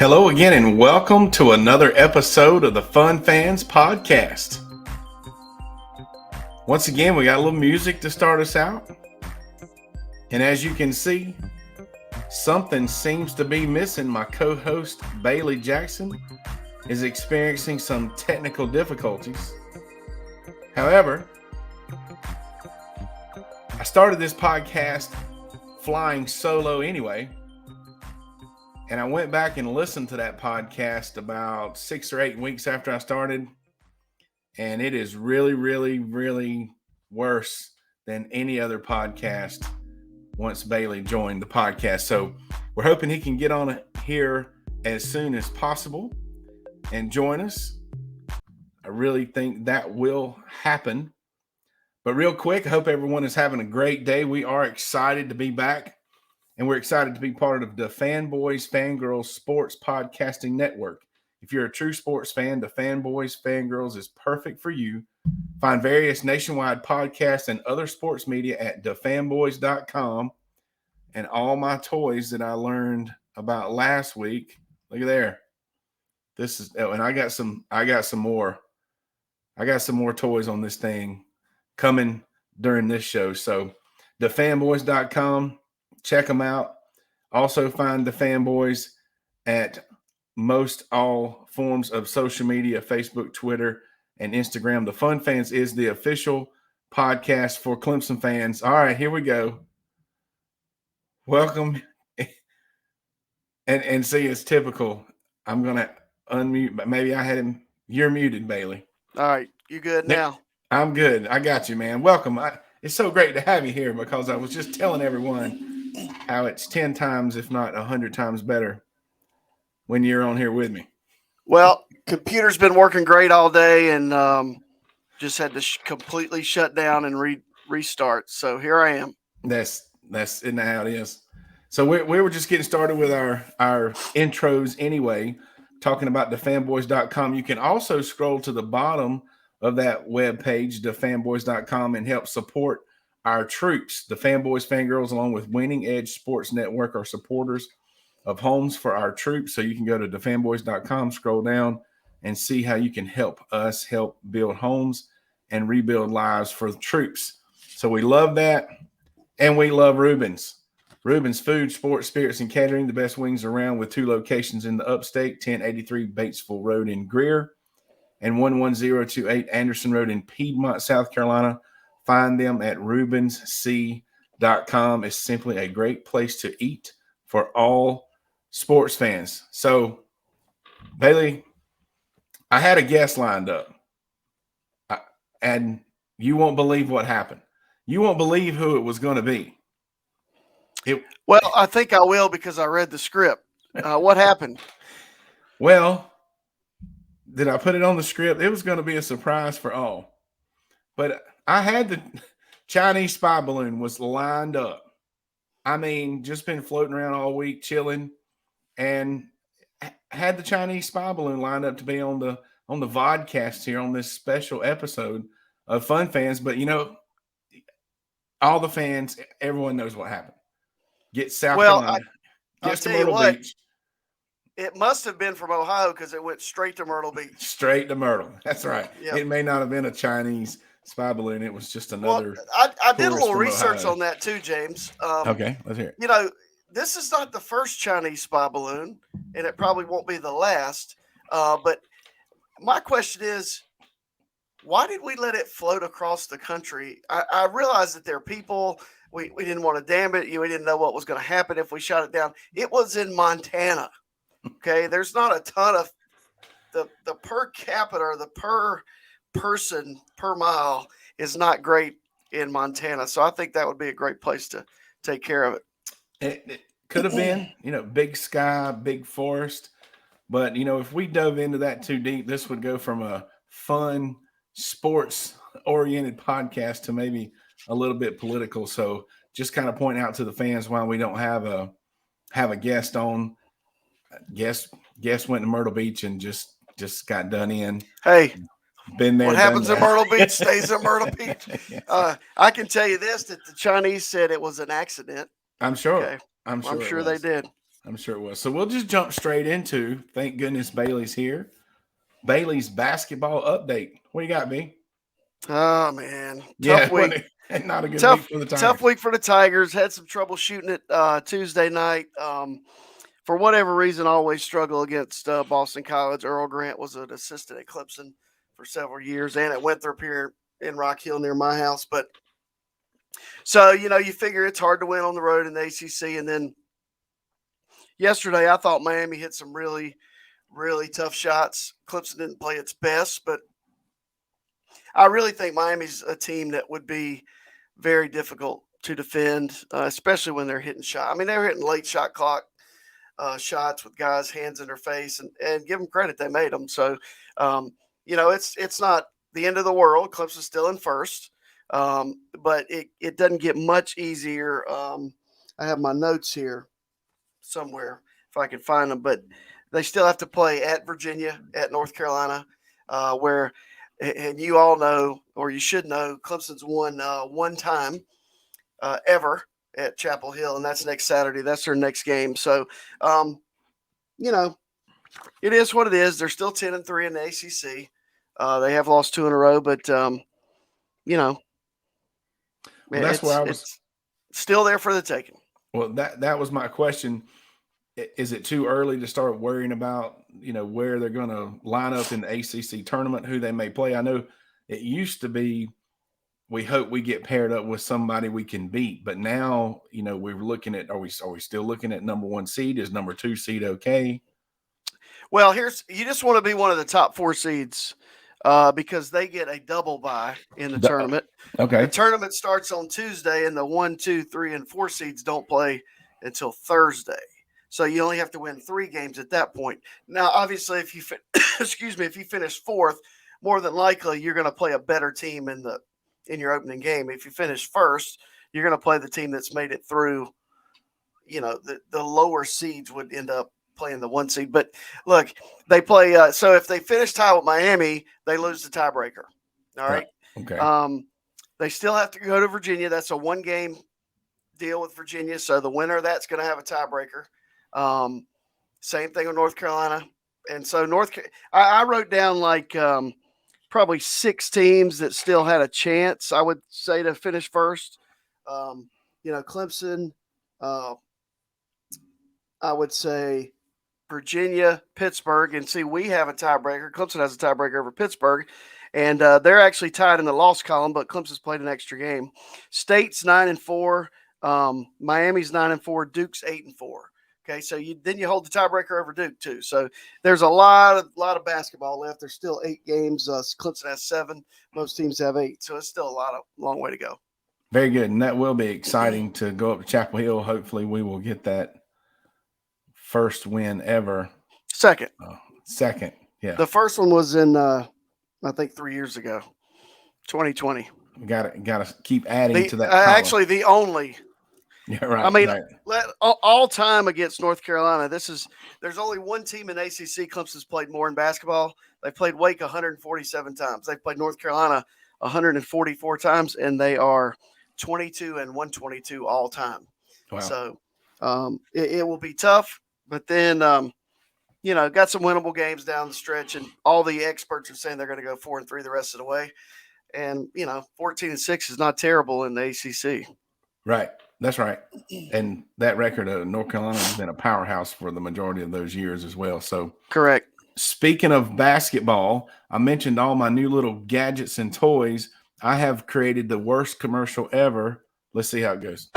Hello again, and welcome to another episode of the Fun Fans Podcast. Once again, we got a little music to start us out. And as you can see, something seems to be missing. My co-host, Bailey Jackson, is experiencing some technical difficulties. However, I started this podcast flying solo anyway. And I went back and listened to that podcast about 6 or 8 weeks after I started. And it is really, really, really worse than any other podcast once Bailey joined the podcast. So we're hoping he can get on it here as soon as possible and join us. I really think that will happen. But real quick, I hope everyone is having a great day. We are excited to be back. And we're excited to be part of the Fanboys, Fangirls Sports Podcasting Network. If you're a true sports fan, the Fanboys, Fangirls is perfect for you. Find various nationwide podcasts and other sports media at thefanboys.com. And all my toys that I learned about last week, look at there. This is, and I got some more. I got some more toys on this thing coming during this show. So thefanboys.com. Check them out. Also find the Fanboys at most all forms of social media, Facebook, Twitter, and Instagram. The Fun Fans is the official podcast for Clemson fans. All right, here we go. Welcome. And see, it's typical. I'm going to unmute, but maybe I had him. You're muted, Bailey. All right, you good now? I'm good. I got you, man. Welcome. It's so great to have you here because I was just telling everyone how it's 10 times, if not 100 times better when you're on here with me. Well, computer's been working great all day and just had to completely shut down and restart. So here I am. That's isn't that how it is? So we were just getting started with our intros anyway, talking about thefanboys.com. You can also scroll to the bottom of that webpage, thefanboys.com, and help support our troops. The Fanboys, Fangirls, along with Winning Edge Sports Network, are supporters of Homes for Our Troops. So you can go to thefanboys.com, scroll down, and see how you can help us help build homes and rebuild lives for the troops. So we love that, and we love Reuben's. Reuben's Food, Sports, Spirits, and Catering, the best wings around, with 2 locations in the upstate, 1083 Batesville Road in Greer and 11028 Anderson Road in Piedmont, South Carolina. Find them at RubensC.com. It's simply a great place to eat for all sports fans. So, Bailey, I had a guest lined up, and you won't believe what happened. You won't believe who it was going to be. Well, I think I will because I read the script. What happened? Well, did I put it on the script? It was going to be a surprise for all. But I had the Chinese spy balloon was lined up. I mean, just been floating around all week, chilling, and had the Chinese spy balloon lined up to be on the vodcast here on this special episode of Fun Fans. But you know, all the fans, everyone knows what happened. Get South Carolina, gets to Myrtle Beach. It must have been from Ohio because it went straight to Myrtle Beach. Straight to Myrtle. That's right. Yep. It may not have been a Chinese spy balloon. It was just another. Well, I did a little research on that too, James. Okay, let's hear it. You know, this is not the first Chinese spy balloon, and it probably won't be the last. But my question is, why did we let it float across the country? I realize that there are people. We didn't want to dam it. We didn't know what was going to happen if we shot it down. It was in Montana. Okay, there's not a ton of the per capita or the per person per mile is not great in Montana. So I think that would be a great place to take care of it. It could have been, big sky, big forest. But, if we dove into that too deep, this would go from a fun, sports-oriented podcast to maybe a little bit political. So just kind of point out to the fans why we don't have a guest on. Guest went to Myrtle Beach and just got done in. Hey, been there. What happens in Myrtle Beach stays in Myrtle Beach. I can tell you this, that the Chinese said it was an accident. I'm sure. Okay. I'm sure they did. I'm sure it was. So we'll just jump straight into, thank goodness Bailey's here. Bailey's basketball update. What do you got, B? Oh man, Yeah, tough week. not a good week Tough, for the Tigers. tough week for the Tigers. Had some trouble shooting it Tuesday night. For whatever reason, I always struggle against Boston College. Earl Grant was an assistant at Clemson for several years, and at Winthrop here in Rock Hill near my house. But so you figure it's hard to win on the road in the ACC. And then yesterday, I thought Miami hit some really, really tough shots. Clemson didn't play its best, but I really think Miami's a team that would be very difficult to defend, especially when they're hitting shot. I mean, they were hitting late shot clock shots with guys' hands in their face, and give them credit, they made them. So, it's not the end of the world. Clemson's still in first, but it doesn't get much easier. I have my notes here somewhere if I can find them, but they still have to play at Virginia, at North Carolina, where, and you all know, or you should know, Clemson's won one time ever at Chapel Hill, and that's next Saturday. That's their next game. So, it is what it is. They're still 10-3 in the ACC. They have lost 2 in a row, but that's where I was. It's still there for the taking. Well, that was my question. Is it too early to start worrying about, where they're going to line up in the ACC tournament, who they may play? I know it used to be, we hope we get paired up with somebody we can beat, but now, we're looking at, are we still looking at number 1 seed? Is number 2 seed okay? Well, you just want to be one of the top 4 seeds because they get a double bye in the tournament. Okay. The tournament starts on Tuesday, and the 1, 2, 3, and 4 seeds don't play until Thursday. So you only have to win 3 games at that point. Now, obviously, if you if you finish 4th, more than likely you're going to play a better team in your opening game. If you finish first, you're going to play the team that's made it through. The lower seeds would end up playing the 1 seed. But look, they play. So if they finish tie with Miami, they lose the tiebreaker. All right. Okay. They still have to go to Virginia. That's a 1-game deal with Virginia. So the winner of that's going to have a tiebreaker. Same thing with North Carolina. And so I wrote down probably 6 teams that still had a chance, I would say, to finish first. Clemson, I would say Virginia, Pittsburgh, and see, we have a tiebreaker. Clemson has a tiebreaker over Pittsburgh, and they're actually tied in the loss column, but Clemson's played an extra game. State's 9-4, Miami's 9-4, Duke's 8-4. Okay, so you hold the tiebreaker over Duke too. So there's a lot of basketball left. There's still 8 games. Clemson has 7. Most teams have 8. So it's still a long way to go. Very good, and that will be exciting to go up to Chapel Hill. Hopefully, we will get that first win ever. Second, yeah. The first one was in I think 3 years ago, 2020. We got to keep adding to that. Actually, the only. Yeah, right. I mean, right. all time against North Carolina. There's only one team in ACC Clemson's played more in basketball. They've played Wake 147 times. They've played North Carolina 144 times, and they are 22 and 122 all time. Wow. So it will be tough, but then got some winnable games down the stretch, and all the experts are saying they're going to go 4-3 the rest of the way. And 14-6 is not terrible in the ACC. Right. That's right. And that record of North Carolina has been a powerhouse for the majority of those years as well. So correct. Speaking of basketball, I mentioned all my new little gadgets and toys. I have created the worst commercial ever. Let's see how it goes.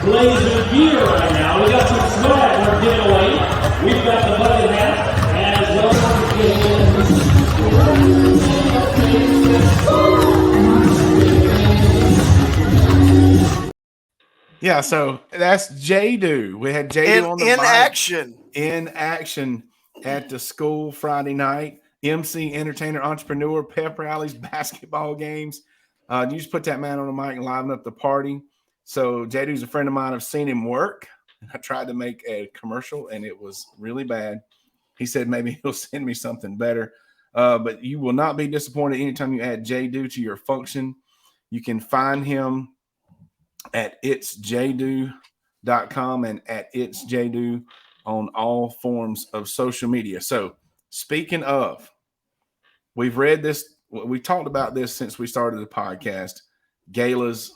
Blazer gear right now. We got some swag we're giving away. We've got the bucket hat as well as Yeah, so that's J-Do. We had J-Do on the bike. In action at the school Friday night. MC, entertainer, entrepreneur, pep rallies, basketball games. You just put that man on the mic and liven up the party. So J-Do's a friend of mine. I've seen him work. I tried to make a commercial, and it was really bad. He said maybe he'll send me something better. But you will not be disappointed anytime you add JDo to your function. You can find him at itsjdo.com and at itsjdo on all forms of social media. So speaking of, we've read this, we talked about this since we started the podcast, galas,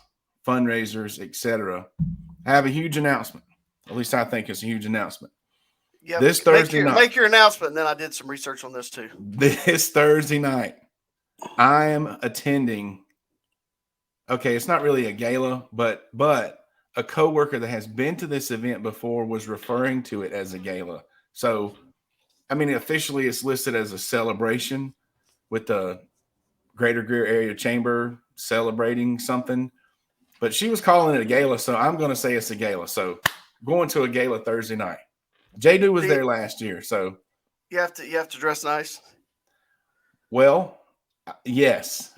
fundraisers, etc. I have a huge announcement. At least I think it's a huge announcement. Yep. This Thursday night. Make your announcement, and then I did some research on this too. This Thursday night, I am attending. Okay, it's not really a gala, but a coworker that has been to this event before was referring to it as a gala. So, I mean, officially it's listed as a celebration with the Greater Greer Area Chamber celebrating something, but she was calling it a gala, so I'm going to say it's a gala. So, going to a gala Thursday night. JDo was there last year, so you have to dress nice. Well, yes.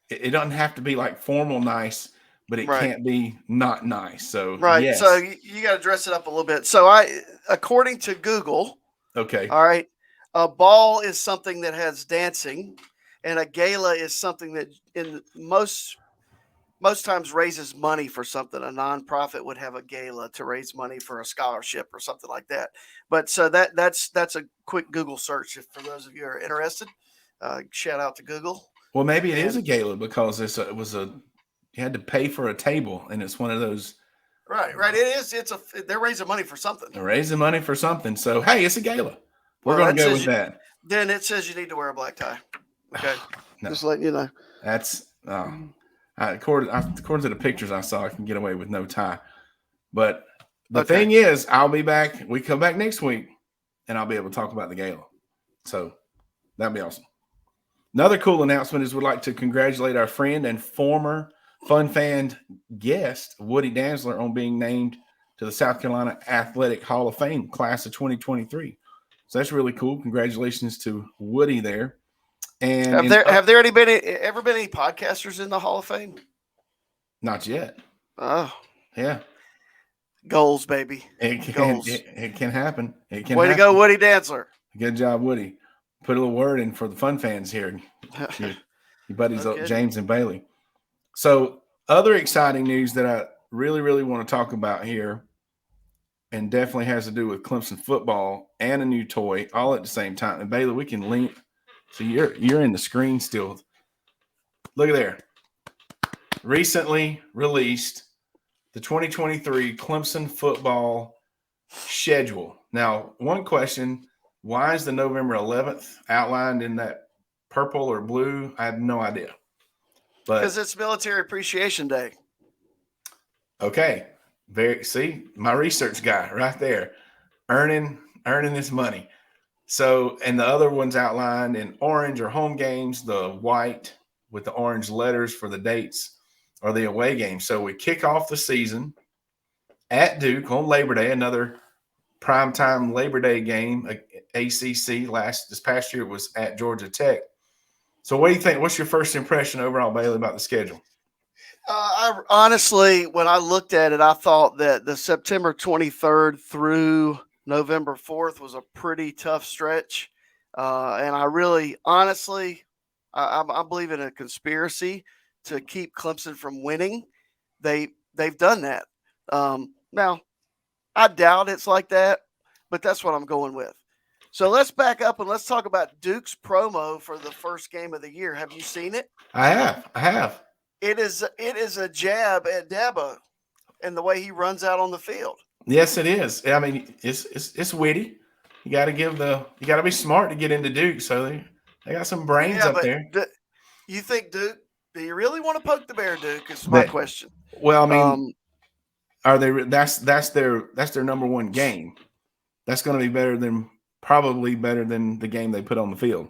It doesn't have to be like formal nice, but it can't be not nice. So yes. So you got to dress it up a little bit. So according to Google, okay, all right, a ball is something that has dancing, and a gala is something that in most times raises money for something. A nonprofit would have a gala to raise money for a scholarship or something like that. But so that's a quick Google search for those of you who are interested. Shout out to Google. Well, maybe it is a gala because you had to pay for a table, and it's one of those. Right. It is. They're raising money for something. They're raising money for something. So hey, it's a gala. We're going to go with that. Then it says you need to wear a black tie. Okay. No. Just letting you know. That's according to the pictures I saw, I can get away with no tie. But the thing is, I'll be back. We come back next week, and I'll be able to talk about the gala. So that'd be awesome. Another cool announcement is we'd like to congratulate our friend and former Fun Fan guest, Woody Dantzler, on being named to the South Carolina Athletic Hall of Fame class of 2023. So that's really cool. Congratulations to Woody there. And have there ever been any podcasters in the Hall of Fame? Not yet. Oh, yeah. Goals, baby. It can happen. It can. Way to go, Woody Dantzler. Good job, Woody. Put a little word in for the Fun Fans here. Your buddies James and Bailey. So other exciting news that I really, really want to talk about here, and definitely has to do with Clemson football and a new toy all at the same time. And Bailey, we can link. So you're in the screen still. Look at there. Recently released the 2023 Clemson football schedule. Now, one question. Why is the November 11th outlined in that purple or blue? I have no idea. Because it's Military Appreciation Day. Okay. See, my research guy right there, earning this money. So, and the other ones outlined in orange are home games, the white with the orange letters for the dates are the away games. So we kick off the season at Duke on Labor Day, another primetime Labor Day game, ACC. This past year it was at Georgia Tech. So what do you think? What's your first impression overall, Bailey, about the schedule? I honestly, when I looked at it, I thought that the September 23rd through November 4th was a pretty tough stretch. And I really, honestly, I believe in a conspiracy to keep Clemson from winning. They've done that. Now, I doubt it's like that, but that's what I'm going with. So let's back up and let's talk about Duke's promo for the first game of the year. Have you seen it? I have. It is a jab at Dabo and the way he runs out on the field. Yes, it is. I mean, it's witty. You got to be smart to get into Duke. So they got some brains up there. You think Duke? Do you really want to poke the bear, Duke? Is my question. Well, I mean, are they? That's their number one game. That's going to be probably better than the game they put on the field.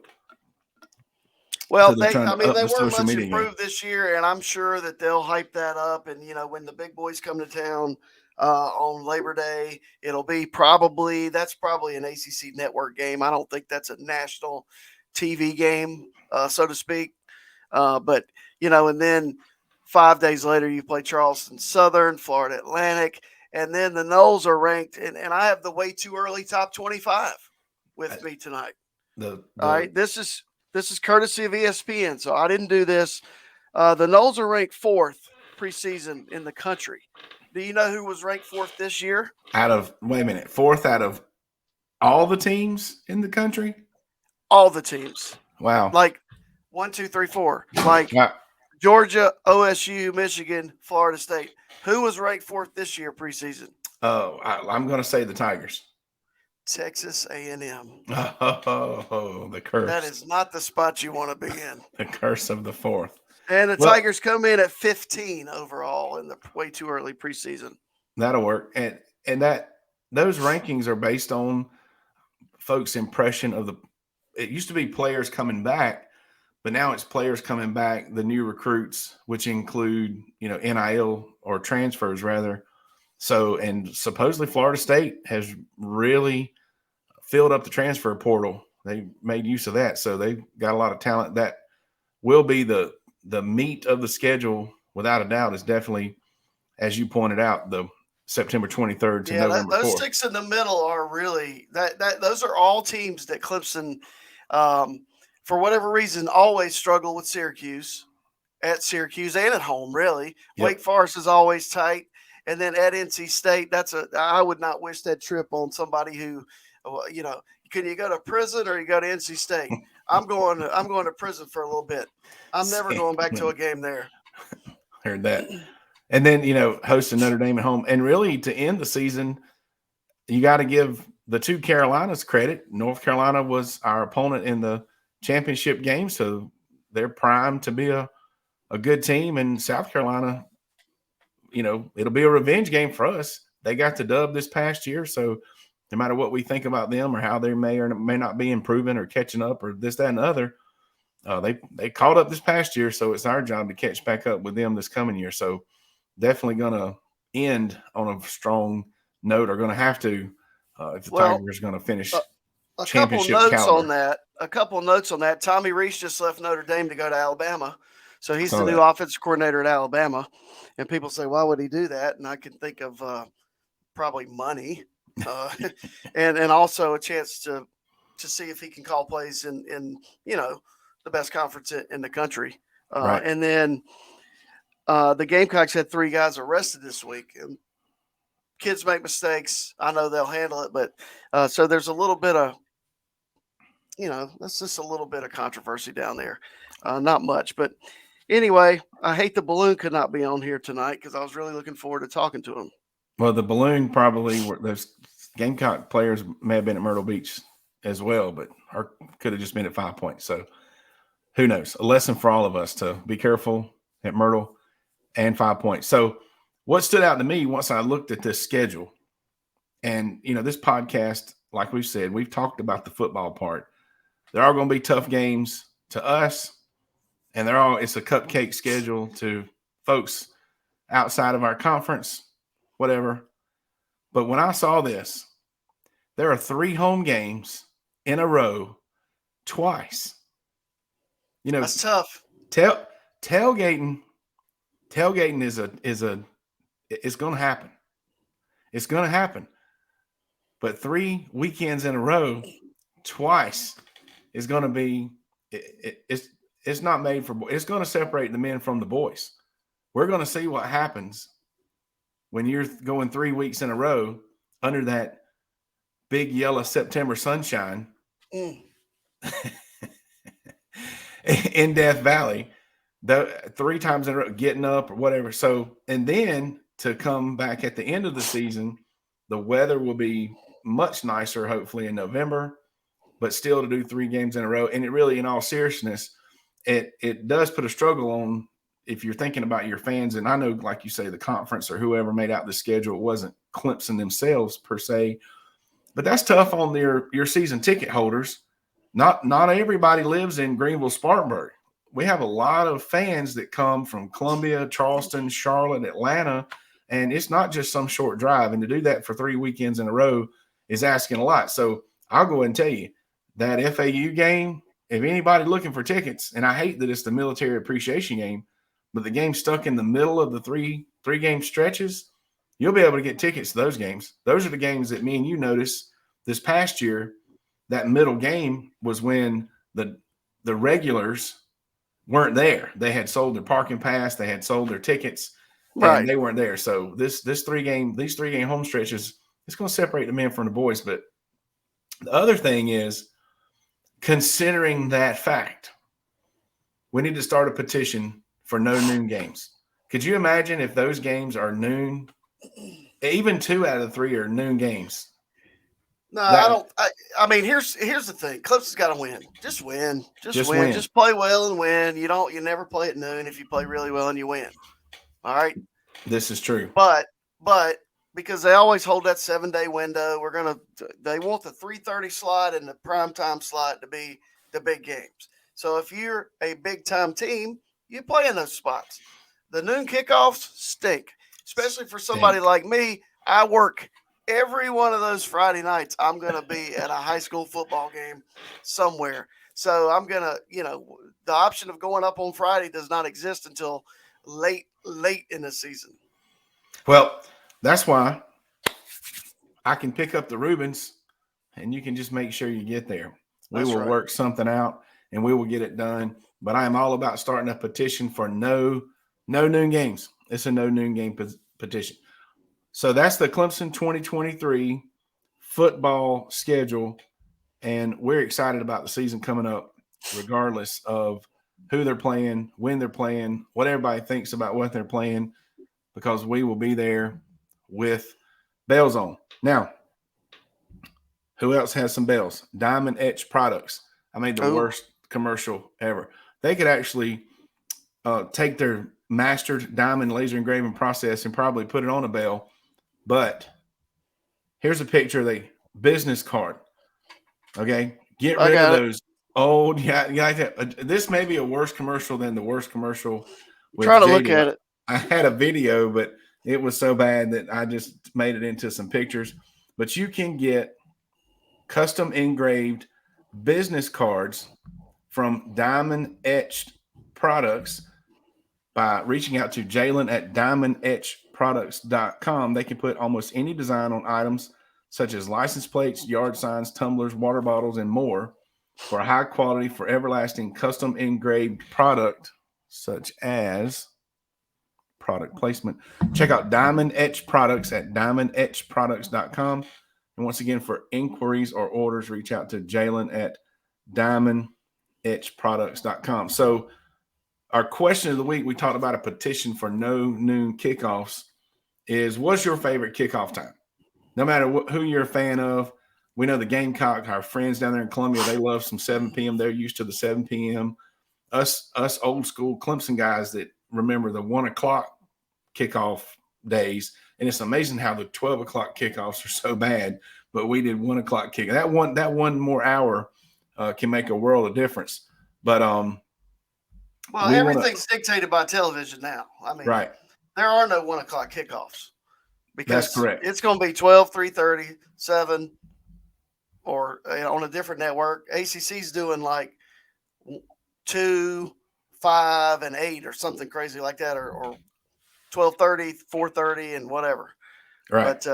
Well, they were much improved this year, and I'm sure that they'll hype that up. And when the big boys come to town on Labor Day, that's probably an ACC network game. I don't think that's a national TV game, so to speak. But and then 5 days later, you play Charleston Southern, Florida Atlantic, and then the Noles are ranked, and I have the way too early top 25 with me tonight. All right, this is This is courtesy of ESPN, so I didn't do this. The Noles are ranked 4th preseason in the country. Do you know who was ranked 4th this year? Wait a minute, 4th out of all the teams in the country? All the teams. Wow. Like 1, 2, 3, 4. Like Wow. Georgia, OSU, Michigan, Florida State. Who was ranked 4th this year preseason? Oh, I'm going to say the Tigers. Texas A&M. Oh, the curse. That is not the spot you want to be in. The curse of the 4th. And the Tigers come in at 15 overall in the way too early preseason. That'll work. And those rankings are based on folks' impression of it used to be players coming back, but now it's players coming back, the new recruits, which include, NIL or transfers rather. So, and supposedly Florida State has really filled up the transfer portal. They made use of that. So they've got a lot of talent. That will be the meat of the schedule, without a doubt, is definitely, as you pointed out, the September 23rd to November 4th. Those 6 in the middle are really those are all teams that Clemson, for whatever reason, always struggle with Syracuse, at Syracuse and at home, really. Yep. Wake Forest is always tight. And then at NC State, I would not wish that trip on somebody who, can you go to prison or you go to NC State? I'm going to prison for a little bit. I'm never going back to a game there. Heard that. And then, hosting Notre Dame at home. And really, to end the season, you got to give the 2 Carolinas credit. North Carolina was our opponent in the championship game, so they're primed to be a good team. And South Carolina, it'll be a revenge game for us. They got the dub this past year, so no matter what we think about them or how they may or may not be improving or catching up or this, that, and the other, they caught up this past year, so it's our job to catch back up with them this coming year. So definitely going to end on a strong note, or going to have to if the Tigers are going to finish championship caliber. A couple notes on that. Tommy Rees just left Notre Dame to go to Alabama. So he's the new offensive coordinator at Alabama. And people say, why would he do that? And I can think of probably money and also a chance to see if he can call plays in the best conference in the country. Right. And then the Gamecocks had 3 guys arrested this week. And kids make mistakes. I know they'll handle it. But so there's a little bit of, that's just a little bit of controversy down there. Not much. But anyway, I hate the balloon could not be on here tonight because I was really looking forward to talking to him. Well, the balloon probably those Gamecock players may have been at Myrtle Beach as well, but or could have just been at 5 Points. So who knows? A lesson for all of us to be careful at Myrtle and 5 Points. So what stood out to me once I looked at this schedule, and this podcast, like we've said, we've talked about the football part. There are going to be tough games to us, and it's a cupcake schedule to folks outside of our conference, whatever. But when I saw this, there are 3 home games in a row twice. That's tough. Tailgating it's going to happen. It's going to happen. But 3 weekends in a row twice is going to be it's not made for – it's going to separate the men from the boys. We're going to see what happens when you're going 3 weeks in a row under that big yellow September sunshine in Death Valley, 3 times in a row, getting up or whatever. So, and then to come back at the end of the season, the weather will be much nicer, hopefully in November, but still to do 3 games in a row. And it really, in all seriousness, it does put a struggle on if you're thinking about your fans. And I know, like you say, the conference or whoever made out the schedule, it wasn't Clemson themselves per se, but that's tough on your season ticket holders. Not everybody lives in Greenville, Spartanburg. We have a lot of fans that come from Columbia, Charleston, Charlotte, Atlanta, and it's not just some short drive. And to do that for 3 weekends in a row is asking a lot. So I'll go ahead and tell you that FAU game, if anybody looking for tickets, and I hate that it's the military appreciation game, but the game stuck in the middle of the three game stretches, you'll be able to get tickets to those games. Those are the games that me and you noticed this past year. That middle game was when the the regulars weren't there. They had sold their parking pass, they had sold their tickets, and they weren't there. So these three game home stretches, it's going to separate the men from the boys. But the other thing is, considering that fact, we need to start a petition for no noon games. Could you imagine if those games are noon? Even 2 out of 3 are noon games. No, I don't. I mean, here's the thing. Clemson's got to win. Just win. Just win. Just play well and win. You never play at noon if you play really well and you win. All right. This is true. But because they always hold that 7-day window, they want the 3:30 slot and the primetime slot to be the big games. So if you're a big time team, you play in those spots. The noon kickoffs stink, especially for somebody like me. I work every one of those Friday nights. I'm going to be at a high school football game somewhere. So I'm going to, the option of going up on Friday does not exist until late in the season. Well, that's why I can pick up the Rubens and you can just make sure you get there. We will work something out and we will get it done. But I am all about starting a petition for no noon games. It's a no noon game petition. So that's the Clemson 2023 football schedule. And we're excited about the season coming up, regardless of who they're playing, when they're playing, what everybody thinks about what they're playing, because we will be there with bells on. Now, who else has some bells? Diamond Etch Products. I made the worst commercial ever. They could actually take their mastered diamond laser engraving process and probably put it on a bell. But here's a picture of the business card. Okay. Get rid of those old. This may be a worse commercial than the worst commercial. Trying to look at it. I had a video, but it was so bad that I just made it into some pictures. But you can get custom engraved business cards from Diamond Etched Products by reaching out to Jalen at diamondetchproducts.com. They can put almost any design on items such as license plates, yard signs, tumblers, water bottles, and more for a high quality, for everlasting custom engraved product, such as product placement. Check out Diamond Etch Products at diamondetchproducts.com. And once again, for inquiries or orders, reach out to Jalen at diamondetchproducts.com. So our question of the week, we talked about a petition for no noon kickoffs, is what's your favorite kickoff time? No matter who you're a fan of. We know the Gamecock, our friends down there in Columbia, they love some 7 p.m. They're used to the 7 p.m. Us old school Clemson guys that remember the 1 o'clock kickoff days. And it's amazing how the 12 o'clock kickoffs are so bad, but we did 1 o'clock kick. That one more hour can make a world of difference. But well, everything's dictated by television now. I mean, right. There are no 1 o'clock kickoffs because that's correct. It's going to be 12, 3:30, 7, or on a different network. ACC's doing like 2, 5, and 8 or something crazy like that, or 12:30, 4:30, and whatever. Right.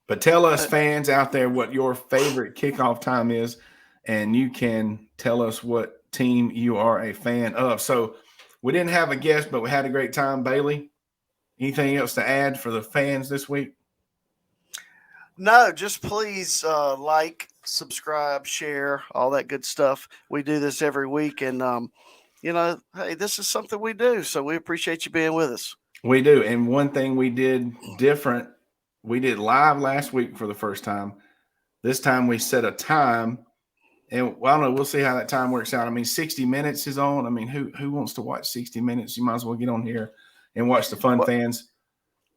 But tell us, fans out there, what your favorite kickoff time is, and you can tell us what team you are a fan of. So we didn't have a guest, but we had a great time. Bailey, anything else to add for the fans this week? No, just please like, subscribe, share, all that good stuff. We do this every week, and hey, this is something we do, so we appreciate you being with us. We do. And one thing we did different, we did live last week for the first time. This time we set a time, and I don't know, we'll see how that time works out. I mean, 60 minutes is on. I mean, who wants to watch 60 minutes? You might as well get on here and watch the fun fans.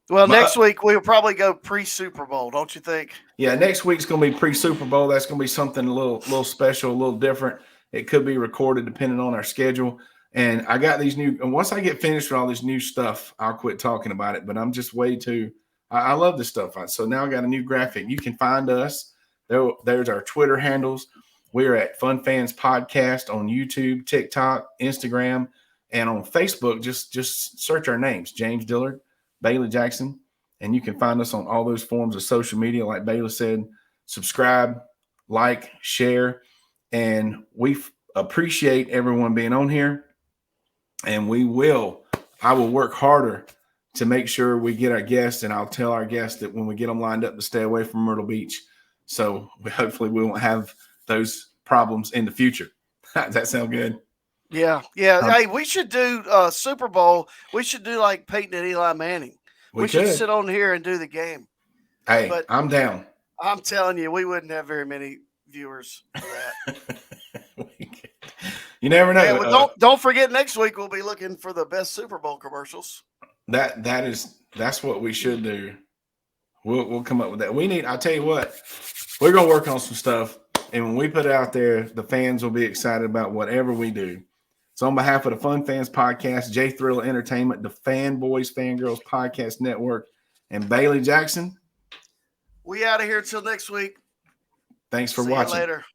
Well, next week we'll probably go pre-Super Bowl, don't you think? Yeah, next week's going to be pre-Super Bowl. That's going to be something a little special, a little different. It could be recorded depending on our schedule. And I got these new – and once I get finished with all this new stuff, I'll quit talking about it. But I'm just way too – I love this stuff. So now I got a new graphic. You can find us. There's our Twitter handles. We're at Fun Fans Podcast on YouTube, TikTok, Instagram, and on Facebook. Just search our names, James Dillard, Bailey Jackson, and you can find us on all those forms of social media. Like Bailey said, subscribe, like, share, and we appreciate everyone being on here, and I will work harder to make sure we get our guests, and I'll tell our guests that when we get them lined up to stay away from Myrtle Beach. So hopefully we won't have those problems in the future. Does that sound good? Yeah. Hey, we should do Super Bowl. We should do like Peyton and Eli Manning. We should sit on here and do the game. Hey, but I'm down. I'm telling you, we wouldn't have very many viewers for that. You never know. Yeah, well, don't forget, next week we'll be looking for the best Super Bowl commercials. That's what we should do. We'll come up with that. I'll tell you what, we're gonna work on some stuff, and when we put it out there, the fans will be excited about whatever we do. So on behalf of the Fun Fans Podcast, J Thrill Entertainment, the Fanboys Fangirls Podcast Network, and Bailey Jackson, we out of here till next week. Thanks for See watching. you later.